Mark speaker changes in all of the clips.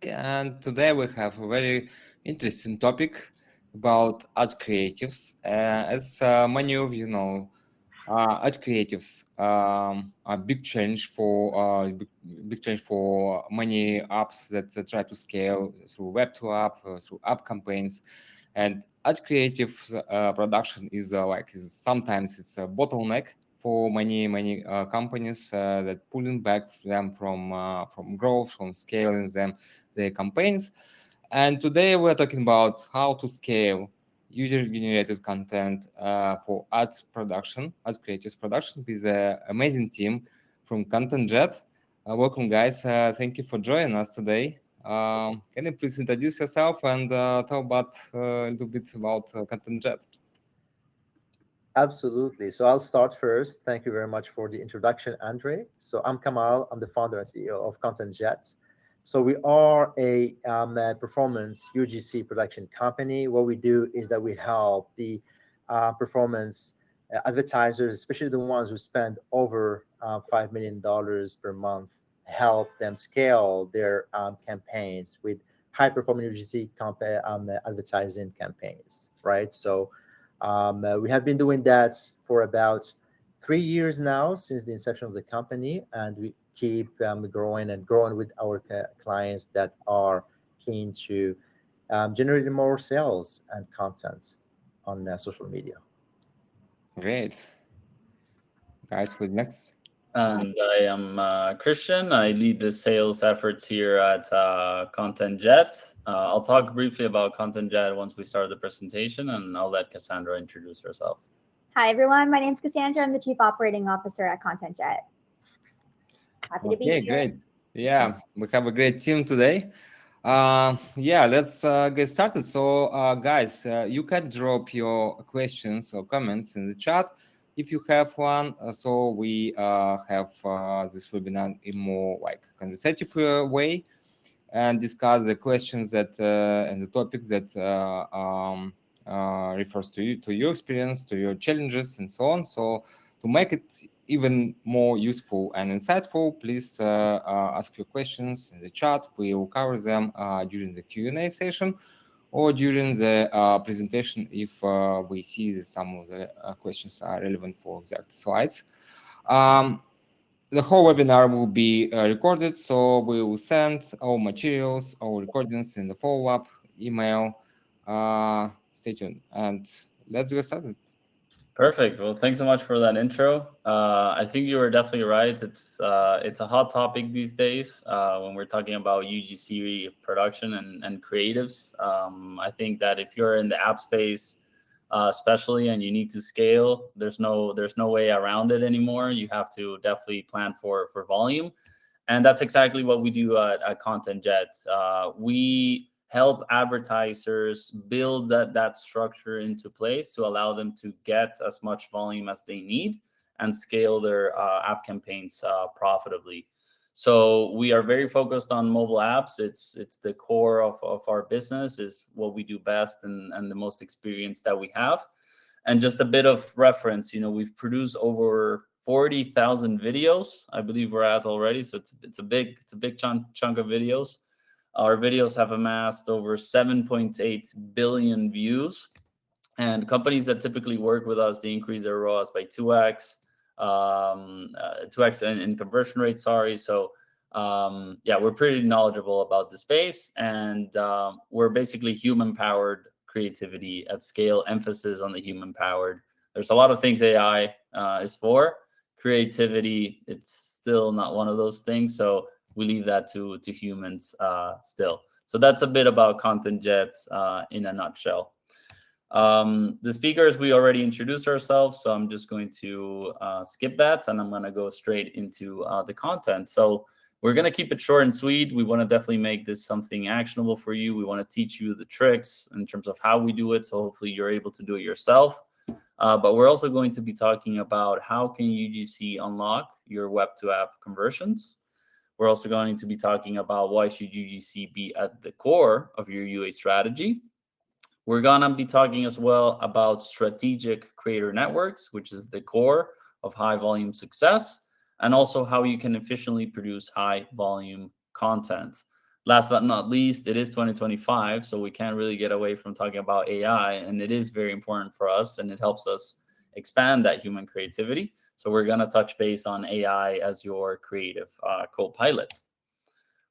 Speaker 1: and today we have a very interesting topic about ad creatives. As many of you know, ad creatives are big change for many apps that try to scale through web to app, through app campaigns, and ad creative production is sometimes it's a bottleneck for many companies that pulling back them from growth, from scaling their campaigns. And today we're talking about how to scale user-generated content for ads production, ad creatives production, with an amazing team from ContentJet. Welcome, guys. Thank you for joining us today. Can you please introduce yourself and talk about a little bit about ContentJet?
Speaker 2: Absolutely. So I'll start first. Thank you very much for the introduction, Andre. So I'm Kamal. I'm the founder and CEO of ContentJet. So we are a performance UGC production company. What we do is that we help the performance advertisers, especially the ones who spend over $5 million per month, help them scale their campaigns with high performing UGC advertising campaigns, right? So we have been doing that for about 3 years now since the inception of the company, and we keep growing and growing with our clients that are keen to generate more sales and content on social media.
Speaker 1: Great. Guys, who's next?
Speaker 3: And I am Christian. I lead the sales efforts here at ContentJet. I'll talk briefly about ContentJet once we start the presentation, and I'll let Cassandra introduce herself.
Speaker 4: Hi, everyone. My name is Cassandra. I'm the Chief Operating Officer at ContentJet. Happy to be here.
Speaker 1: Okay, great. Yeah, we have a great team today. Let's get started. So, guys, you can drop your questions or comments in the chat if you have one. So we have this webinar in more like conversative way and discuss the questions that and the topics that refers to you, to your experience, to your challenges, and so on. So to make it even more useful and insightful, please ask your questions in the chat. We will cover them during the Q&A session or during the presentation if we see that some of the questions are relevant for exact slides. The whole webinar will be recorded, so we will send our materials, our recordings in the follow-up email. Stay tuned, and let's get started.
Speaker 3: Perfect. Well, thanks so much for that intro. I think you were definitely right. It's a hot topic these days when we're talking about UGC production and creatives. I think that if you're in the app space, especially, and you need to scale, there's no way around it anymore. You have to definitely plan for volume, and that's exactly what we do at ContentJet. We help advertisers build that structure into place to allow them to get as much volume as they need and scale their app campaigns profitably. So we are very focused on mobile apps. It's the core of our business, is what we do best and the most experience that we have. And just a bit of reference, we've produced over 40,000 videos, I believe we're at already. So it's a big chunk of videos. Our videos have amassed over 7.8 billion views, and companies that typically work with us, they increase their ROAS by 2x, 2x in conversion rate. So we're pretty knowledgeable about the space, and we're basically human-powered creativity at scale, emphasis on the human-powered. There's a lot of things AI is for. Creativity, it's still not one of those things. So we leave that to humans still. So that's a bit about ContentJet in a nutshell. The speakers, we already introduced ourselves, so I'm just going to skip that, and I'm going to go straight into the content. So we're going to keep it short and sweet. We want to definitely make this something actionable for you. We want to teach you the tricks in terms of how we do it, so hopefully you're able to do it yourself. But we're also going to be talking about how can UGC unlock your web-to-app conversions. We're also going to be talking about why should UGC be at the core of your UA strategy. We're going to be talking as well about strategic creator networks, which is the core of high volume success, and also how you can efficiently produce high volume content. Last but not least, it is 2025, so we can't really get away from talking about AI, and it is very important for us, and it helps us expand that human creativity. So we're going to touch base on AI as your creative co-pilot.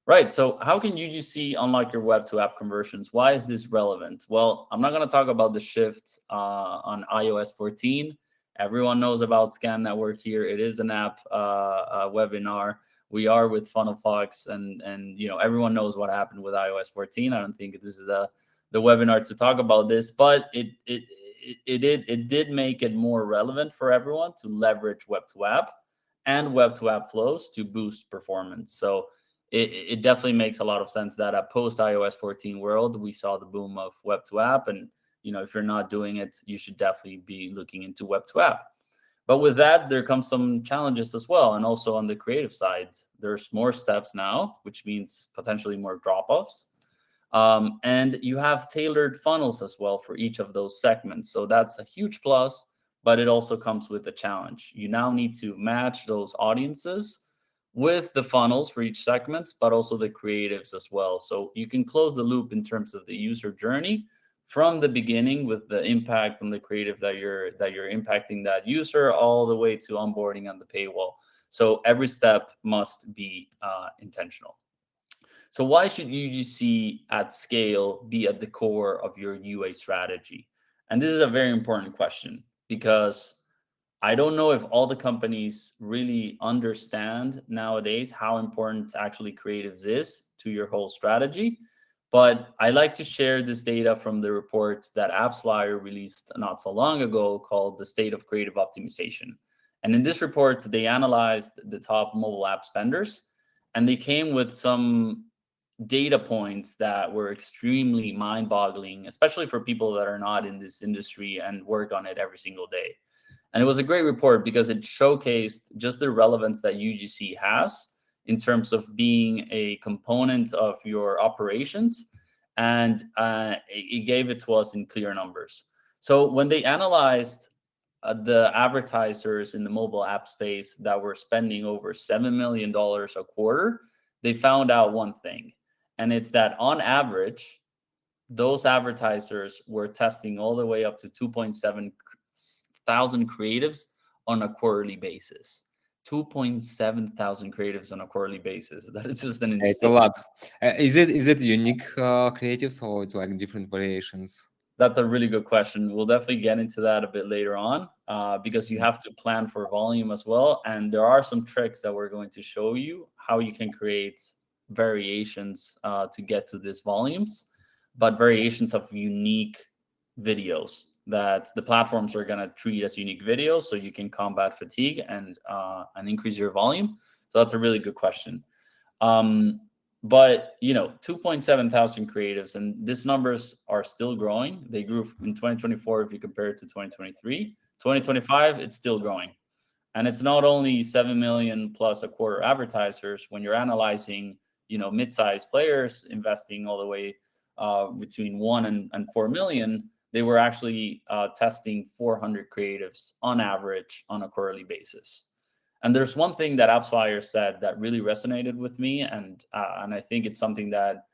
Speaker 3: Right, so how can UGC unlock your web to app conversions? Why is this relevant? Well, I'm not going to talk about the shift on iOS 14. Everyone knows about Scan Network here. It is an app webinar. We are with Funnel Fox, and everyone knows what happened with iOS 14. I don't think this is the webinar to talk about this, but it did make it more relevant for everyone to leverage web to app and web to app flows to boost performance. So it definitely makes a lot of sense that a post iOS 14 world, we saw the boom of web to app, and if you're not doing it, you should definitely be looking into web to app. But with that, there comes some challenges as well. And also on the creative side, there's more steps now, which means potentially more drop-offs. And you have tailored funnels as well for each of those segments. So that's a huge plus, but it also comes with a challenge. You now need to match those audiences with the funnels for each segment, but also the creatives as well. So you can close the loop in terms of the user journey from the beginning with the impact on the creative that you're impacting that user, all the way to onboarding on the paywall. So every step must be intentional. So why should UGC at scale be at the core of your UA strategy? And this is a very important question, because I don't know if all the companies really understand nowadays how important actually creatives is to your whole strategy. But I like to share this data from the report that AppsFlyer released not so long ago called The State of Creative Optimization. And in this report, they analyzed the top mobile app spenders, and they came with some data points that were extremely mind-boggling, especially for people that are not in this industry and work on it every single day. And it was a great report because it showcased just the relevance that UGC has in terms of being a component of your operations, and it gave it to us in clear numbers. So when they analyzed the advertisers in the mobile app space that were spending over $7 million a quarter, they found out one thing, and it's that on average, those advertisers were testing all the way up to 2.7 thousand creatives on a quarterly basis. 2.7 thousand creatives on a quarterly basis. That is just an insane.
Speaker 1: It's a lot. Is it unique creatives, or it's like different variations?
Speaker 3: That's a really good question. We'll definitely get into that a bit later on, because you have to plan for volume as well. And there are some tricks that we're going to show you how you can create variations to get to these volumes, but variations of unique videos that the platforms are going to treat as unique videos, so you can combat fatigue and increase your volume. So that's a really good question. But 2.7 thousand creatives, and these numbers are still growing. They grew in 2024 if you compare it to 2023. 2025, it's still growing. And it's not only 7 million plus a quarter advertisers. When you're analyzing, mid-sized players investing all the way between 1 and 4 million, they were actually testing 400 creatives on average on a quarterly basis. And there's one thing that AppsFlyer said that really resonated with me, and I think it's something that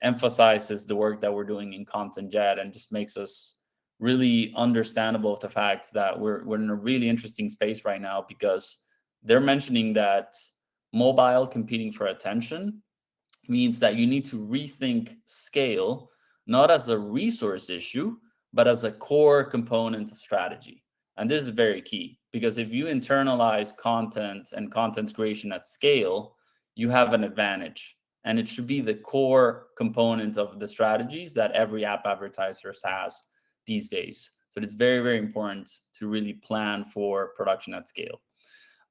Speaker 3: emphasizes the work that we're doing in ContentJet and just makes us really understandable of the fact that we're in a really interesting space right now, because they're mentioning that mobile competing for attention means that you need to rethink scale, not as a resource issue, but as a core component of strategy. And this is very key, because if you internalize content and content creation at scale, you have an advantage. And it should be the core component of the strategies that every app advertiser has these days. So it's very, very important to really plan for production at scale.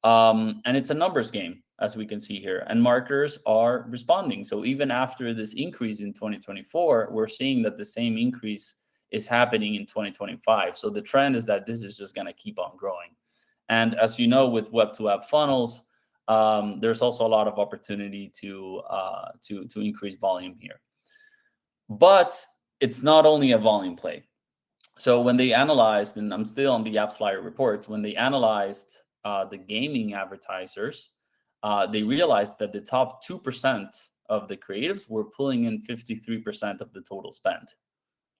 Speaker 3: And it's a numbers game, as we can see here, and marketers are responding. So even after this increase in 2024, we're seeing that the same increase is happening in 2025. So the trend is that this is just going to keep on growing. And as you know, with web to app funnels, there's also a lot of opportunity to increase volume here. But it's not only a volume play. So when they analyzed, and I'm still on the AppsFlyer reports, when they analyzed the gaming advertisers, they realized that the top 2% of the creatives were pulling in 53% of the total spend.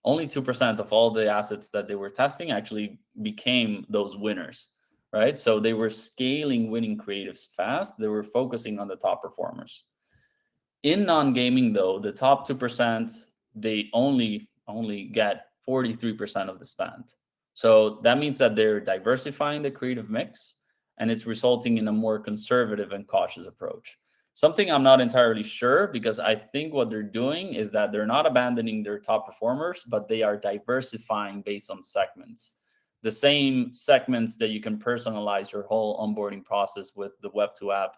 Speaker 3: Only 2% of all the assets that they were testing actually became those winners, right? So they were scaling winning creatives fast. They were focusing on the top performers. In non-gaming, though, the top 2%, they only get 43% of the spend. So that means that they're diversifying the creative mix, and it's resulting in a more conservative and cautious approach. Something I'm not entirely sure, because I think what they're doing is that they're not abandoning their top performers, but they are diversifying based on segments. The same segments that you can personalize your whole onboarding process with the web to app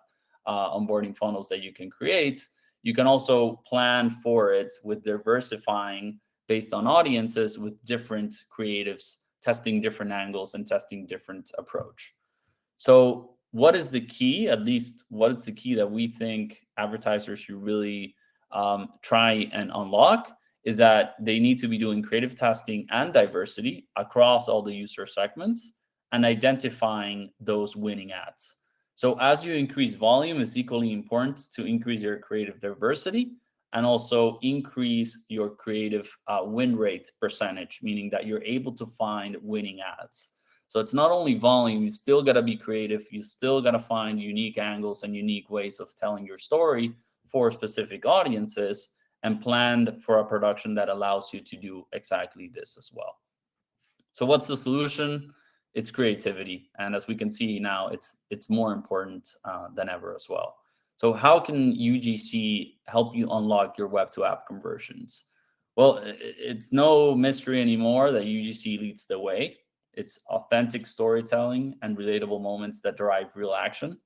Speaker 3: onboarding funnels that you can create, you can also plan for it with diversifying based on audiences with different creatives, testing different angles and testing different approach. So what is the key, at least what is the key that we think advertisers should really try and unlock, is that they need to be doing creative testing and diversity across all the user segments and identifying those winning ads. So as you increase volume, it's equally important to increase your creative diversity and also increase your creative win rate percentage, meaning that you're able to find winning ads. So it's not only volume, you still got to be creative. You still got to find unique angles and unique ways of telling your story for specific audiences, and planned for a production that allows you to do exactly this as well. So what's the solution? It's creativity. And as we can see now, it's more important than ever as well. So how can UGC help you unlock your web to app conversions? Well, it's no mystery anymore that UGC leads the way. It's authentic storytelling and relatable moments that drive real action.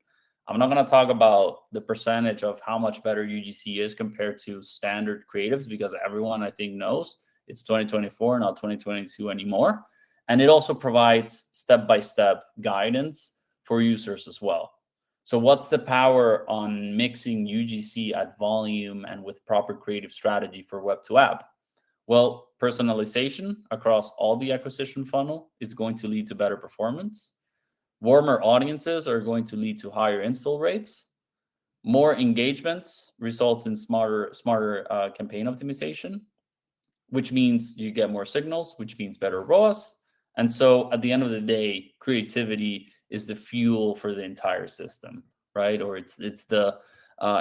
Speaker 3: I'm not going to talk about the percentage of how much better UGC is compared to standard creatives, because everyone, I think, knows it's 2024, not 2022 anymore. And it also provides step-by-step guidance for users as well. So what's the power on mixing UGC at volume and with proper creative strategy for web to app? Well, personalization across all the acquisition funnel is going to lead to better performance. Warmer audiences are going to lead to higher install rates. More engagement results in smarter campaign optimization, which means you get more signals, which means better ROAS. And so at the end of the day, creativity is the fuel for the entire system, right? Or it's the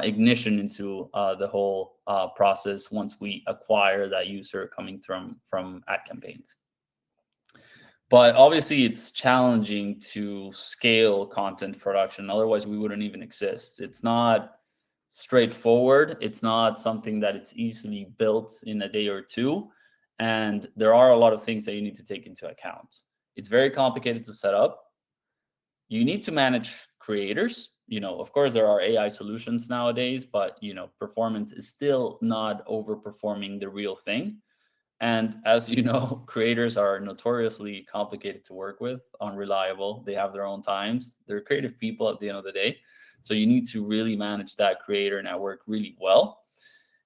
Speaker 3: ignition into the whole process once we acquire that user coming from ad campaigns. But obviously, it's challenging to scale content production. Otherwise, we wouldn't even exist. It's not straightforward. It's not something that it's easily built in a day or two. And there are a lot of things that you need to take into account. It's very complicated to set up. You need to manage creators. Of course, there are AI solutions nowadays, but, performance is still not overperforming the real thing. And as you know, creators are notoriously complicated to work with, unreliable. They have their own times. They're creative people at the end of the day. So you need to really manage that creator network really well.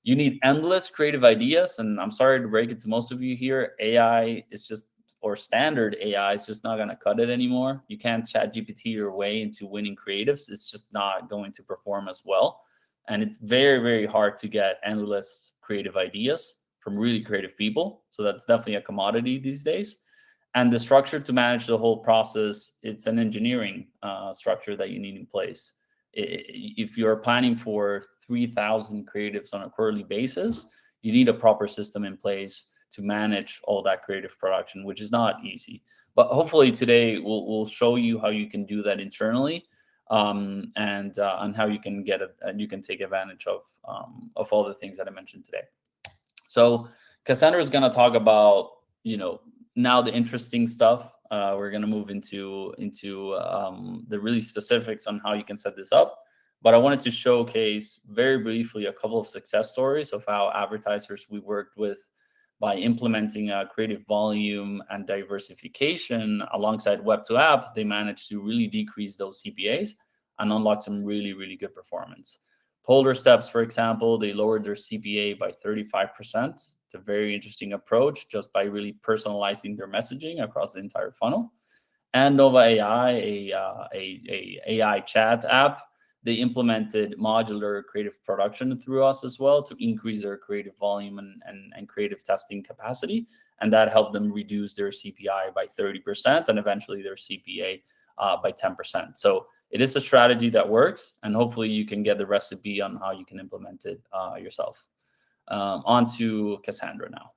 Speaker 3: You need endless creative ideas. And I'm sorry to break it to most of you here. AI is just, or standard AI is just not going to cut it anymore. You can't chat GPT your way into winning creatives. It's just not going to perform as well. And it's very, very hard to get endless creative ideas from really creative people. So that's definitely a commodity these days. And the structure to manage the whole process, it's an engineering structure that you need in place. If you're planning for 3,000 creatives on a quarterly basis, you need a proper system in place to manage all that creative production, which is not easy. But hopefully today we'll show you how you can do that internally, and how you can you can take advantage of all the things that I mentioned today. So Cassandra is going to talk about, now the interesting stuff. We're going to move into the really specifics on how you can set this up. But I wanted to showcase very briefly a couple of success stories of how advertisers we worked with, by implementing a creative volume and diversification alongside web to app, they managed to really decrease those CPAs and unlock some really, really good performance. Polar Steps, for example, they lowered their CPA by 35%. It's a very interesting approach, just by really personalizing their messaging across the entire funnel. And Nova AI, a AI chat app, they implemented modular creative production through us as well to increase their creative volume and creative testing capacity. And that helped them reduce their CPI by 30% and eventually their CPA by 10%. So it is a strategy that works, and hopefully you can get the recipe on how you can implement it yourself. On to Cassandra now.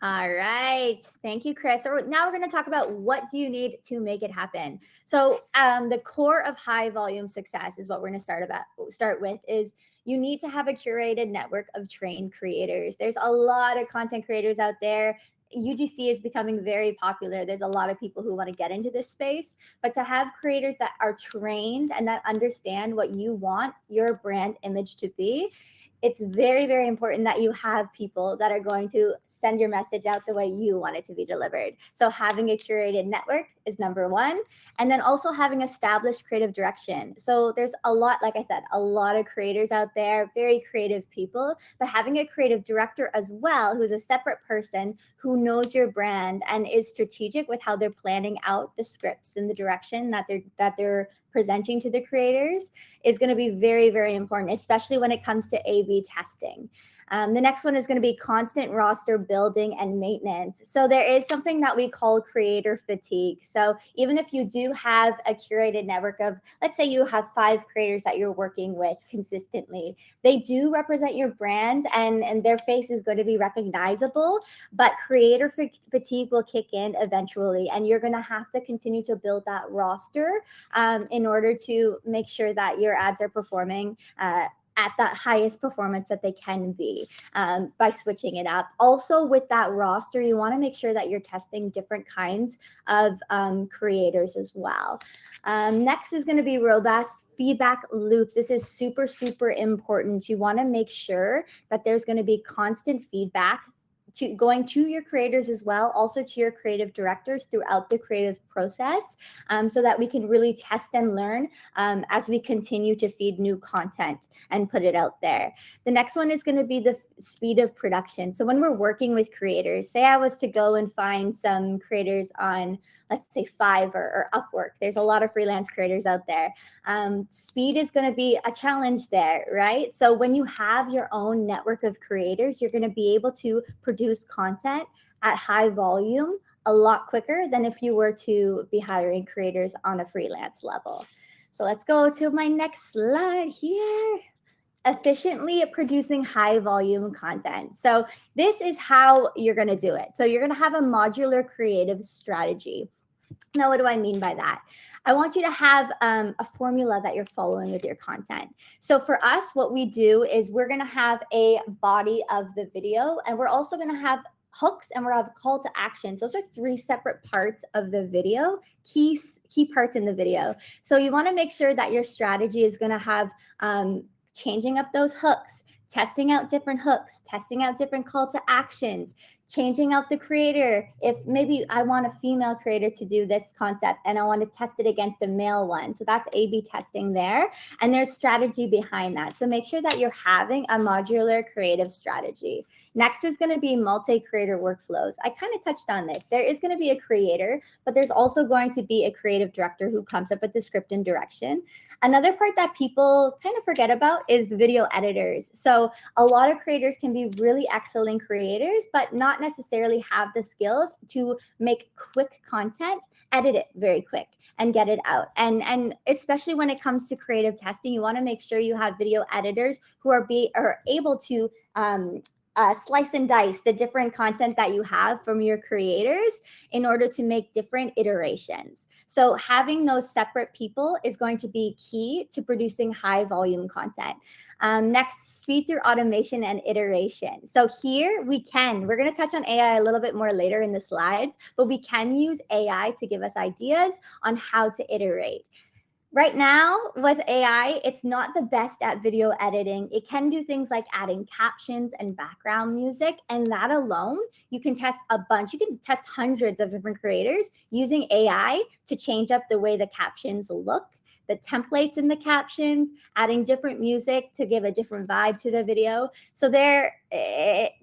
Speaker 4: All right. Thank you, Chris. So now we're going to talk about what do you need to make it happen. So the core of high volume success is what we're going to start with is you need to have a curated network of trained creators. There's a lot of content creators out there. UGC is becoming very popular. There's a lot of people who want to get into this space, but to have creators that are trained and that understand what you want your brand image to be, it's very, very important that you have people that are going to send your message out the way you want it to be delivered. So having a curated network is number one. And then also having established creative direction. So there's a lot, like I said, a lot of creators out there, very creative people, but having a creative director as well, who's a separate person who knows your brand and is strategic with how they're planning out the scripts and the direction that they're presenting to the creators is going to be very, very important, especially when it comes to A/B testing. The next one is going to be constant roster building and maintenance. So there is something that we call creator fatigue. So even if you do have a curated network of, let's say you have 5 creators that you're working with consistently, they do represent your brand and their face is going to be recognizable, but creator fatigue will kick in eventually. And you're going to have to continue to build that roster in order to make sure that your ads are performing at that highest performance that they can be by switching it up. Also with that roster, you want to make sure that you're testing different kinds of creators as well. Next is going to be robust feedback loops. This is super, super important. You want to make sure that there's going to be constant feedback going to your creators as well, also to your creative directors throughout the creative process, so that we can really test and learn as we continue to feed new content and put it out there. The next one is going to be the speed of production. So when we're working with creators, say I was to go and find some creators on, let's say, Fiverr or Upwork. There's a lot of freelance creators out there. Speed is going to be a challenge there, right? So when you have your own network of creators, you're going to be able to produce content at high volume a lot quicker than if you were to be hiring creators on a freelance level. So let's go to my next slide here. Efficiently producing high volume content. So this is how you're going to do it. So you're going to have a modular creative strategy. Now, what do I mean by that? I want you to have a formula that you're following with your content. So for us, what we do is we're going to have a body of the video, and we're also going to have hooks, and we're going to have call to actions. Those are 3 separate parts of the video, key parts in the video. So you want to make sure that your strategy is going to have changing up those hooks, testing out different hooks, testing out different call to actions, changing out the creator. If maybe I want a female creator to do this concept and I want to test it against a male one. So that's A/B testing there. And there's strategy behind that. So make sure that you're having a modular creative strategy. Next is going to be multi-creator workflows. I kind of touched on this. There is going to be a creator, but there's also going to be a creative director who comes up with the script and direction. Another part that people kind of forget about is the video editors. So a lot of creators can be really excellent creators, but not necessarily have the skills to make quick content, edit it very quick and get it out. And especially when it comes to creative testing, you want to make sure you have video editors who are able to slice and dice the different content that you have from your creators in order to make different iterations. So having those separate people is going to be key to producing high volume content. Next, speed through automation and iteration. So here we're going to touch on AI a little bit more later in the slides, but we can use AI to give us ideas on how to iterate. Right now with AI, it's not the best at video editing. It can do things like adding captions and background music, and that alone, you can test a bunch. You can test hundreds of different creators using AI to change up the way the captions look, the templates in the captions, adding different music to give a different vibe to the video. So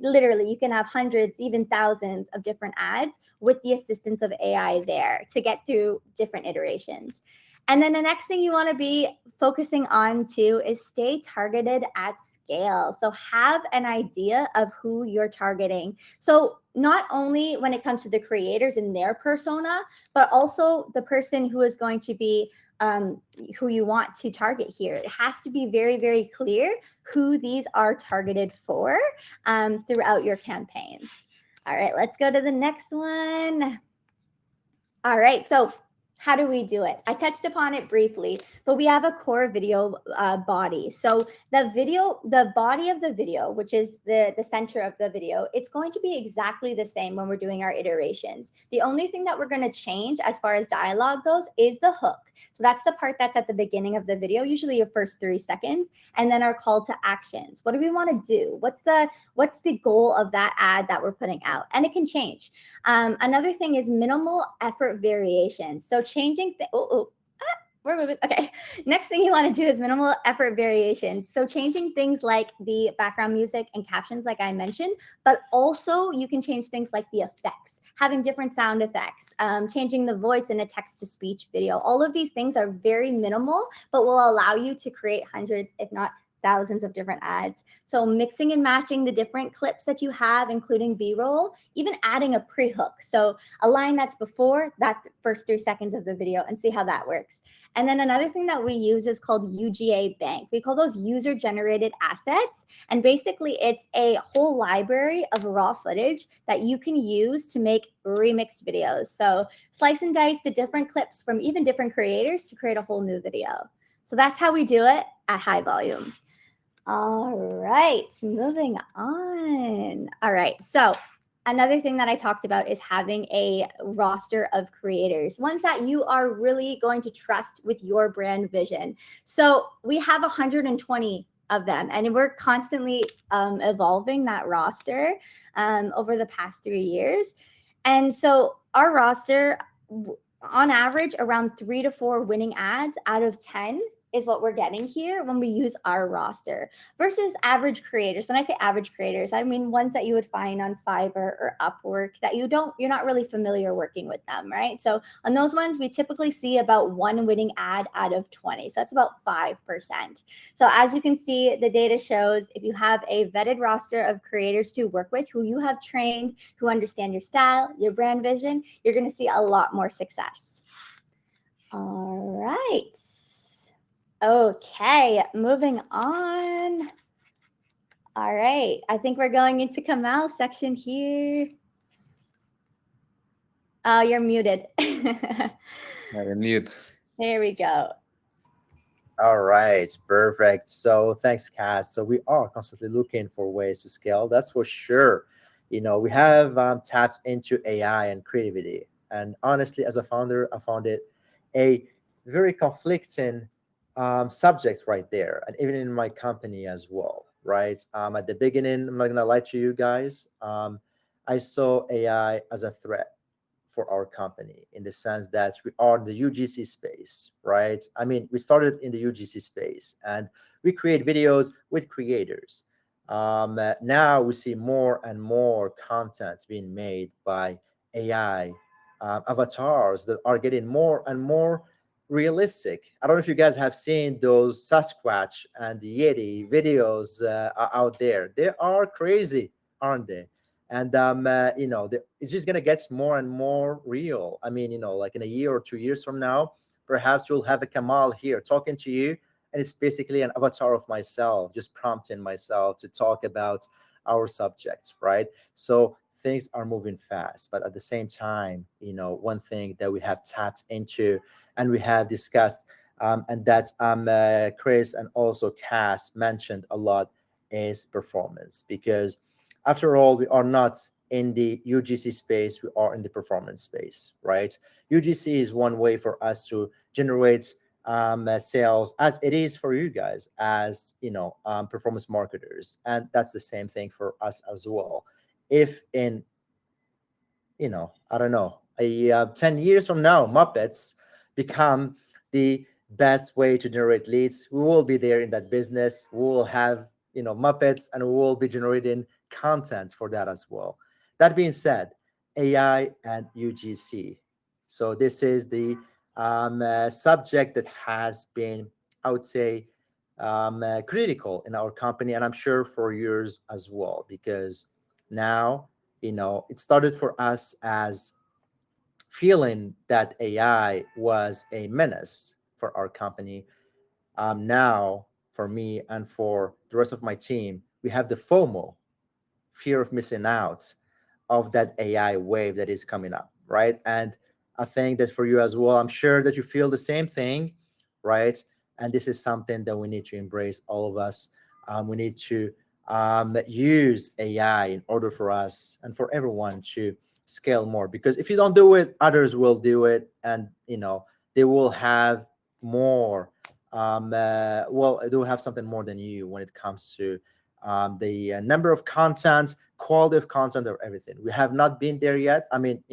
Speaker 4: literally, you can have hundreds, even thousands of different ads with the assistance of AI there to get through different iterations. And then the next thing you want to be focusing on too is stay targeted at scale. So have an idea of who you're targeting. So not only when it comes to the creators and their persona, but also the person who is going to be who you want to target here. It has to be very, very clear who these are targeted for throughout your campaigns. All right, let's go to the next one. All right, so how do we do it? I touched upon it briefly, but we have a core video body. So the body of the video, which is the center of the video, it's going to be exactly the same when we're doing our iterations. The only thing that we're going to change as far as dialogue goes is the hook. So that's the part that's at the beginning of the video, usually your first 3 seconds, and then our call to actions. What do we want to do? What's the goal of that ad that we're putting out? And it can change. Another thing is minimal effort variation. So changing we're moving. Okay. Next thing you want to do is minimal effort variations. So changing things like the background music and captions, like I mentioned, but also you can change things like the effects, having different sound effects, changing the voice in a text-to-speech video. All of these things are very minimal, but will allow you to create hundreds, if not thousands of different ads. So mixing and matching the different clips that you have, including B-roll, even adding a pre-hook. So a line that's before that first 3 seconds of the video, and see how that works. And then another thing that we use is called UGA Bank. We call those user-generated assets. And basically it's a whole library of raw footage that you can use to make remixed videos. So slice and dice the different clips from even different creators to create a whole new video. So that's how we do it at high volume. All right, moving on. All right, so another thing that I talked about is having a roster of creators, ones that you are really going to trust with your brand vision. So we have 120 of them, and we're constantly evolving that roster over the past 3 years. And so our roster, on average, around 3 to 4 winning ads out of 10 is what we're getting here when we use our roster versus average creators. When I say average creators, I mean ones that you would find on Fiverr or Upwork that you're not really familiar working with them, right? So on those ones, we typically see about 1 winning ad out of 20. So that's about 5%. So as you can see, the data shows if you have a vetted roster of creators to work with who you have trained, who understand your style, your brand vision, you're going to see a lot more success. All right. Okay, moving on. All right, I think we're going into Kamal's section here. Oh, you're muted.
Speaker 1: Mute.
Speaker 4: There we go.
Speaker 2: All right, perfect. So thanks, Cass. So we are constantly looking for ways to scale. That's for sure. We have tapped into AI and creativity. And honestly, as a founder, I found it a very conflicting subject right there, and even in my company as well, right? At the beginning, I'm not gonna lie to you guys, I saw AI as a threat for our company in the sense that we are in the UGC space, right? I mean, we started in the UGC space and we create videos with creators. Now we see more and more content being made by AI avatars that are getting more and more realistic. I don't know if you guys have seen those Sasquatch and the Yeti videos out there. They are crazy, aren't they? And it's just gonna get more and more real. I mean, like in a year or 2 years from now, perhaps you'll have a Kamal here talking to you, and it's basically an avatar of myself, just prompting myself to talk about our subjects, right? So things are moving fast, but at the same time, one thing that we have tapped into and we have discussed, and that Chris and also Cass mentioned a lot, is performance. Because after all, we are not in the UGC space, we are in the performance space, right? UGC is one way for us to generate sales, as it is for you guys as performance marketers, and that's the same thing for us as well. If in I don't know, 10 years from now, Muppets become the best way to generate leads, we will be there in that business. We will have Muppets, and we will be generating content for that as well. That being said, AI and UGC. So this is the subject that has been, I would say, critical in our company, and I'm sure for yours as well, because now, it started for us as feeling that AI was a menace for our company. Now, for me and for the rest of my team, we have the FOMO, fear of missing out, of that AI wave that is coming up, right? And I think that for you as well, I'm sure that you feel the same thing, right? And this is something that we need to embrace, all of us. We need to use AI in order for us and for everyone to scale more. Because if you don't do it, others will do it, and they will have more. Well, they will have something more than you when it comes to the number of content, quality of content, or everything. We have not been there yet. I mean,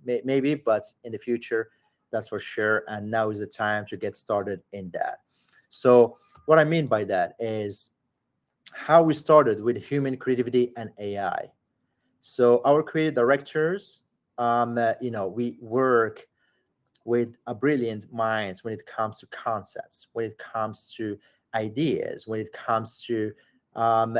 Speaker 2: maybe, but in the future, that's for sure. And now is the time to get started in that. So what I mean by that is how we started with human creativity and AI. So our creative directors, we work with a brilliant minds when it comes to concepts, when it comes to ideas, when it comes to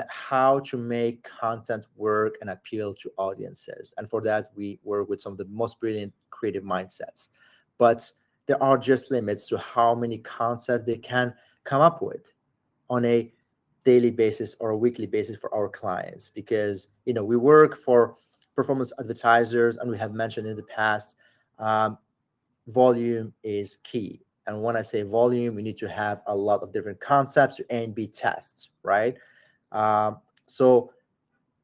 Speaker 2: how to make content work and appeal to audiences. And for that, we work with some of the most brilliant creative mindsets. But there are just limits to how many concepts they can come up with on a daily basis or a weekly basis for our clients, because we work for performance advertisers, and we have mentioned in the past, volume is key. And when I say volume, we need to have a lot of different concepts to A and B tests, right? So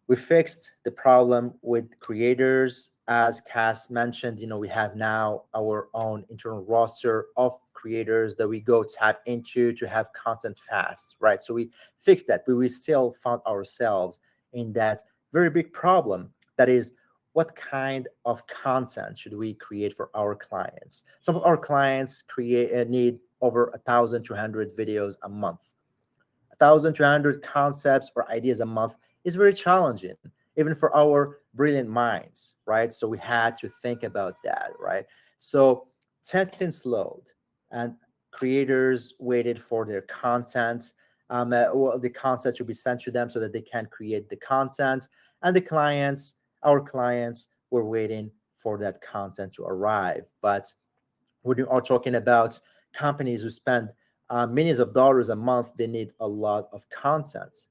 Speaker 2: we fixed the problem with creators. As Cass mentioned, we have now our own internal roster of creators that we go tap into to have content fast, right? So we fixed that, but we still found ourselves in that very big problem, that is, what kind of content should we create for our clients? Some of our clients need over 1,200 videos a month. 1,200 concepts or ideas a month is very challenging, even for our brilliant minds, right? So we had to think about that, right? So testing slowed, and creators waited for their content. The content should be sent to them so that they can create the content, and our clients, were waiting for that content to arrive. But when you are talking about companies who spend millions of dollars a month, they need a lot of content.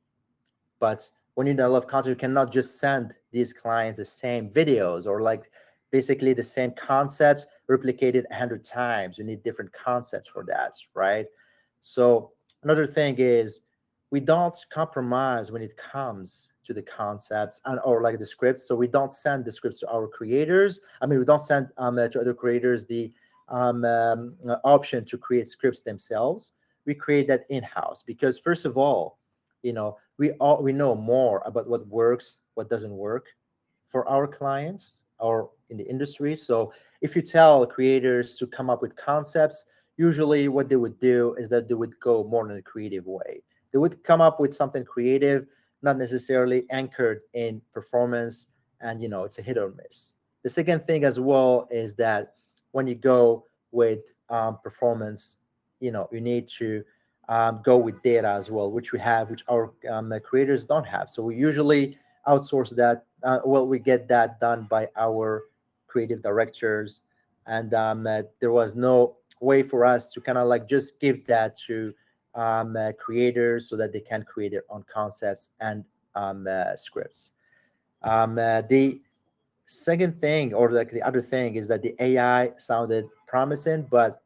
Speaker 2: But when you need a lot of content, you cannot just send these clients the same videos, or like basically the same concept replicated 100 times. You need different concepts for that, right? So another thing is, we don't compromise when it comes to the concepts or like the scripts. So we don't send the scripts to our creators. I mean, we don't send to other creators the option to create scripts themselves. We create that in-house, because first of all, we know more about what works, what doesn't work for our clients or in the industry. So if you tell creators to come up with concepts, usually what they would do is that they would go more in a creative way. They would come up with something creative, not necessarily anchored in performance, and it's a hit or miss. The second thing as well is that when you go with performance, you need to go with data as well, which we have, which our creators don't have. So we usually outsource that. We get that done by our creative directors, and there was no way for us to kind of like just give that to creators so that they can create their own concepts and scripts. The second thing, or like the other thing, is that the AI sounded promising, but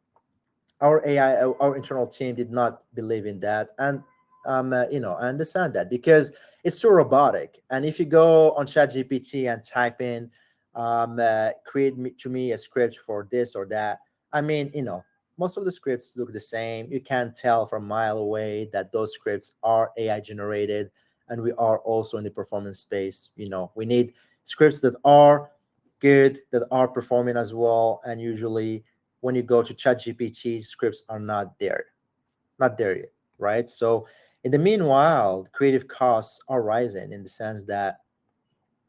Speaker 2: our internal team did not believe in that. And I understand that, because it's so robotic. And if you go on ChatGPT and type in to me a script for this or that, I mean, most of the scripts look the same. You can tell from a mile away that those scripts are AI generated. And we are also in the performance space. We need scripts that are good, that are performing as well. And usually when you go to ChatGPT, scripts are not there yet, right? So in the meanwhile, creative costs are rising, in the sense that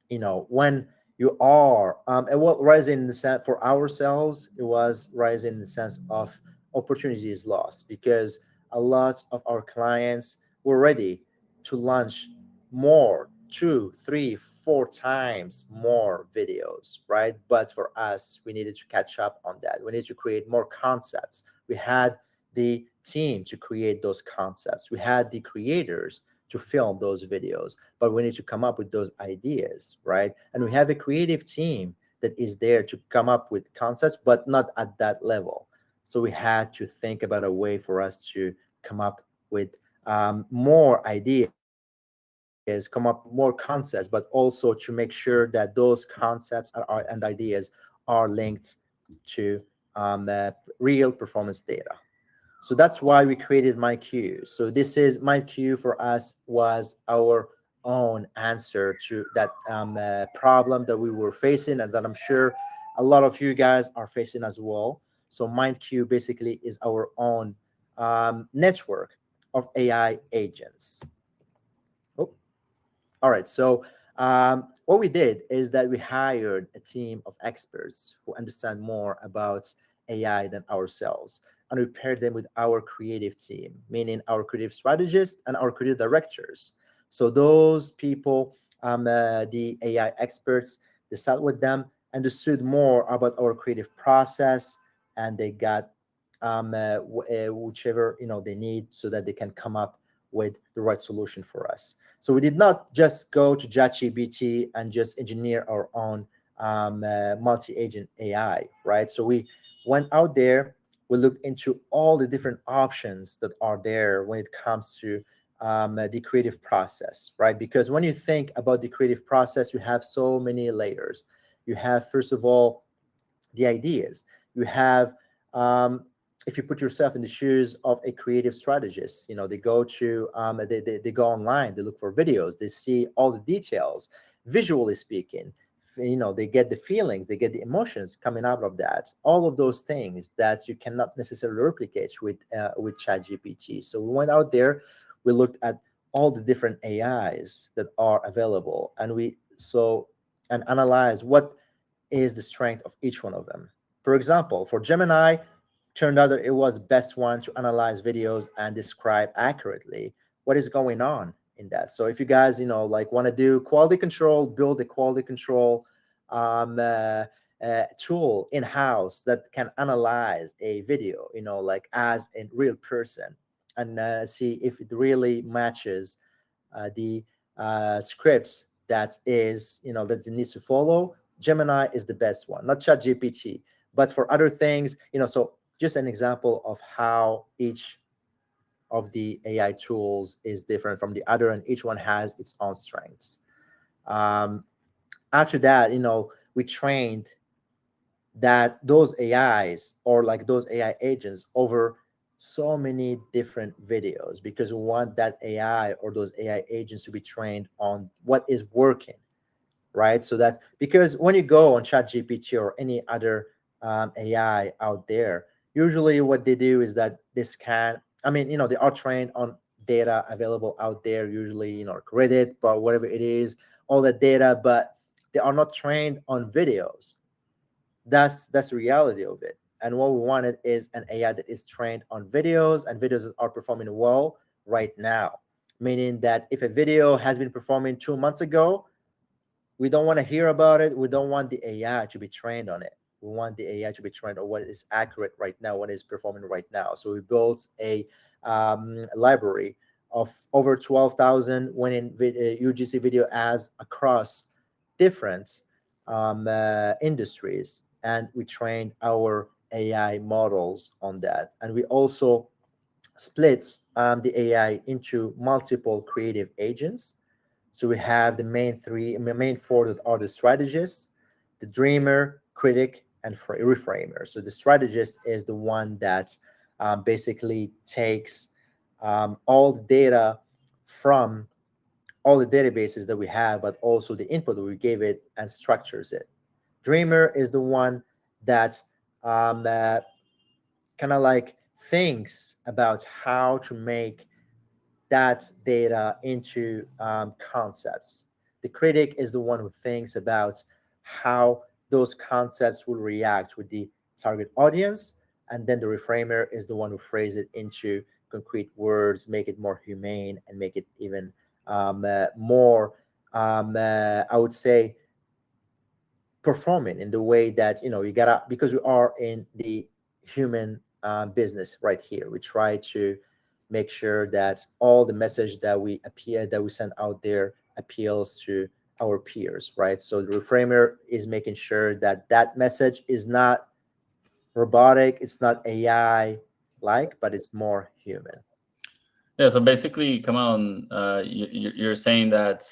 Speaker 2: when You are, and what rising in the sense for ourselves, it was rising in the sense of opportunities lost, because a lot of our clients were ready to launch more, 2, 3, 4 times more videos, right? But for us, we needed to catch up on that. We needed to create more concepts. We had the team to create those concepts. We had the creators to film those videos, but we need to come up with those ideas, right? And we have a creative team that is there to come up with concepts, but not at that level. So we had to think about a way for us to come up with more ideas, come up with more concepts, but also to make sure that those concepts and ideas are linked to real performance data. So that's why we created MyQ. So this is MyQ for us was our own answer to that problem that we were facing, and that I'm sure a lot of you guys are facing as well. So MindQ basically is our own network of AI agents. Oh, all right. So what we did is that we hired a team of experts who understand more about AI than ourselves, and we paired them with our creative team, meaning our creative strategists and our creative directors. So those people, the AI experts, they sat with them, understood more about our creative process, and they got whichever they need, so that they can come up with the right solution for us. So we did not just go to ChatGPT and just engineer our own multi-agent AI, right? So we went out there, we looked into all the different options that are there when it comes to the creative process, right? Because when you think about the creative process, you have so many layers. You have, first of all, the ideas. You have, if you put yourself in the shoes of a creative strategist, they go to, they go online, they look for videos, they see all the details, visually speaking, they get the feelings, they get the emotions coming out of that, all of those things that you cannot necessarily replicate with ChatGPT. So we went out there, we looked at all the different AIs that are available, and and analyzed what is the strength of each one of them. For example, for Gemini, turned out that it was the best one to analyze videos and describe accurately what is going on in that. So if you guys, like want to do quality control, build a quality control tool in-house that can analyze a video, like as a real person, and see if it really matches the scripts that that it needs to follow. Gemini is the best one, not ChatGPT. But for other things, so just an example of how each of the AI tools is different from the other, and each one has its own strengths. After that, we trained those AIs, or like those AI agents, over so many different videos, because we want that AI or those AI agents to be trained on what is working, right? So that, because when you go on ChatGPT or any other AI out there, usually what they do is that they scan. I mean, they are trained on data available out there, usually, Reddit, but whatever it is, all that data, but they are not trained on videos. That's the reality of it. And what we wanted is an AI that is trained on videos, and videos that are performing well right now. Meaning that if a video has been performing 2 months ago, we don't want to hear about it. We don't want the AI to be trained on it. We want the AI to be trained on what is accurate right now, what is performing right now. So we built a library of over 12,000 winning UGC video ads across different industries, and we trained our AI models on that. And we also split the AI into multiple creative agents. So we have the main four that are the strategist, the dreamer, critic, and reframer. So the strategist is the one that basically takes all the data from all the databases that we have, but also the input that we gave it, and structures it. Dreamer is the one that kind of like thinks about how to make that data into concepts. The critic is the one who thinks about how those concepts will react with the target audience, and then the reframer is the one who phrase it into concrete words, make it more humane, and make it even more, I would say, performing in the way that you gotta, because we are in the human business right here. We try to make sure that all the message that we send out there appeals to our peers, right? So the reframer is making sure that that message is not robotic, it's not AI like, but it's more human.
Speaker 3: Yeah, so basically, come on, you're saying that